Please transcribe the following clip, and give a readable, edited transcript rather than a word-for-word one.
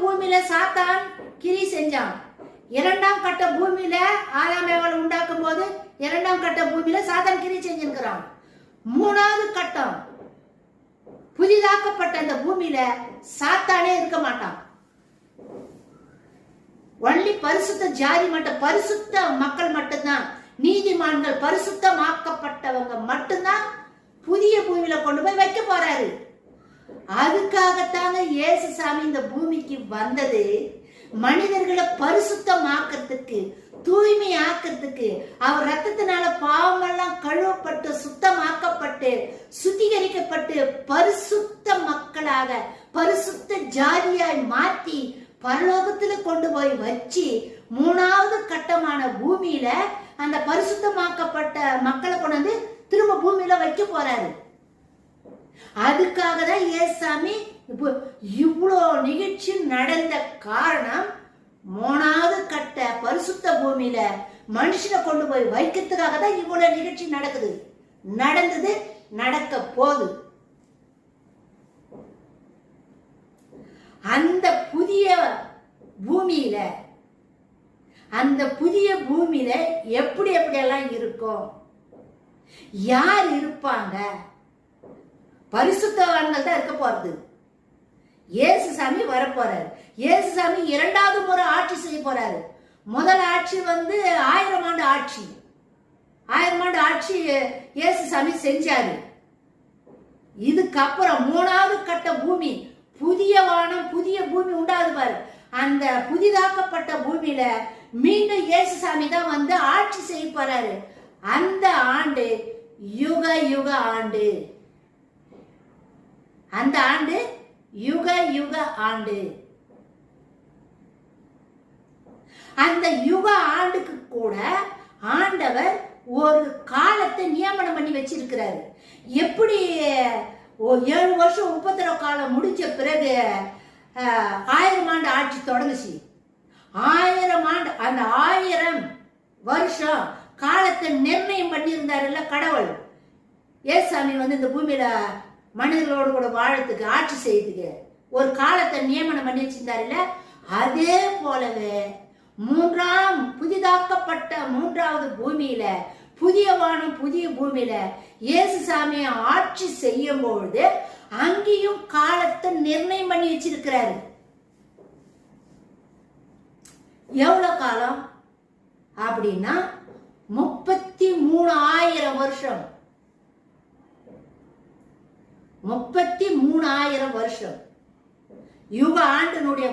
பூமியில சாத்தான் கிரி செஞ்சான். இரண்டாம் கட்ட பூமியில ஆதாம் ஏவாளை உண்டாக்கும் போது இரண்டாம் கட்ட பூமியில சாத்தான் கிரி செஞ்சிருக்கிறான். மூணாவது கட்டம் புதிதாக்கப்பட்ட அந்த பூமியில சாத்தானே இருக்க மாட்டான். ஒன்லி பரிசுத்த ஜாதி மட்டும், பரிசுத்த மக்கள் மட்டும்தான், நீதிமான்கள் பரிசுத்தமாக்கப்பட்டவங்க மட்டும்தான் புதிய பூமியில கொண்டு போய் வைக்க போறாரு. அதுக்காகத்தாங்க இயேசு சாமி இந்த பூமிக்கு வந்தது. மனிதர்களை பரிசுத்தமாக்கிறதுக்கு, தூய்மை ஆக்கிறதுக்கு, அவர் ரத்தத்தினால பாவமெல்லாம் கழுவப்பட்டு சுத்தமாக்கப்பட்டு சுத்திகரிக்கப்பட்டு பரிசுத்த மக்களாக பரிசுத்த ஜாதியாய் மாற்றி பரலோகத்துல கொண்டு போய் வச்சு மூணாவது கட்டமான பூமியில அந்த பரிசுத்தமாக்கப்பட்ட மக்களை கொண்டு வந்து திரும்ப பூமியில வைக்க போறாரு. அதுக்காக தான் ஏசாமி இவ்வளோ நிகழ்ச்சி நடந்த காரணம், மூணாவது கட்ட பரிசுத்த பூமியில மனுஷனை கொண்டு போய் வைக்கிறதுக்காக தான் இவ்வளவு நிகழ்ச்சி நடக்குது, நடந்தது, நடக்க போகுது. அந்த புதிய பூமியில எப்படி எப்படியெல்லாம் இருக்கும், யார் இருப்பாங்க? பரிசுத்தவான்கள் தான் இருக்க போறது. இயேசு சாமி வரப்போறாரு. இயேசு சாமி இரண்டாவது முறை ஆட்சி செய்ய போறாரு. முதல் ஆட்சி 1000 ஆண்டு ஆட்சி. 1000 ஆண்டு ஆட்சி இயேசு சாமி செஞ்சாரு. இதுக்கப்புறம் மூணாவது கட்ட பூமி, புதிய வானம் புதிய பூமி உண்டாது பாரு. அந்த புதிதாக்கப்பட்ட பூமியில மீண்டும் இயேசு சாமி தான் ஆட்சி செய்ய போறாரு. அந்த ஆண்டு யுக யுக ஆண்டு. அந்த ஆண்டு யுக யுக ஆண்டு. அந்த யுக ஆண்டுக்கு கூட ஆண்டவர் ஒரு காலத்தை நியமனம் பண்ணி வச்சிருக்கிறாரு. எப்படி 7 வருஷம் உபத்திரவ காலம் முடிஞ்ச பிறகு 1000 ஆண்டு ஆட்சி தொடங்குச்சு. 1000 ஆண்டு, அந்த 1000 வருஷம் காலத்தை நிர்ணயம் பண்ணியிருந்தாருல்ல கடவுள். ஏசாமி இந்த பூமியில மனிதர்களோடு கூட வாழறதுக்கு, ஆட்சி செய்யறதுக்கு ஒரு காலத்தை நியமனம் பண்ணி வச்சிருந்தாருல்ல. அதே போலவே புதிதாக்கப்பட்ட மூன்றாவது பூமியில, புதிய வானம் புதிய பூமியில இயேசு சாமியை ஆட்சி செய்யும் பொழுது அங்கேயும் காலத்தை நிர்ணயம் பண்ணி வச்சிருக்கிறாரு. எவ்வளவு காலம் அப்படின்னா 33,000 வருஷம். 33,000 வருஷம். யுக ஆண்டினுடைய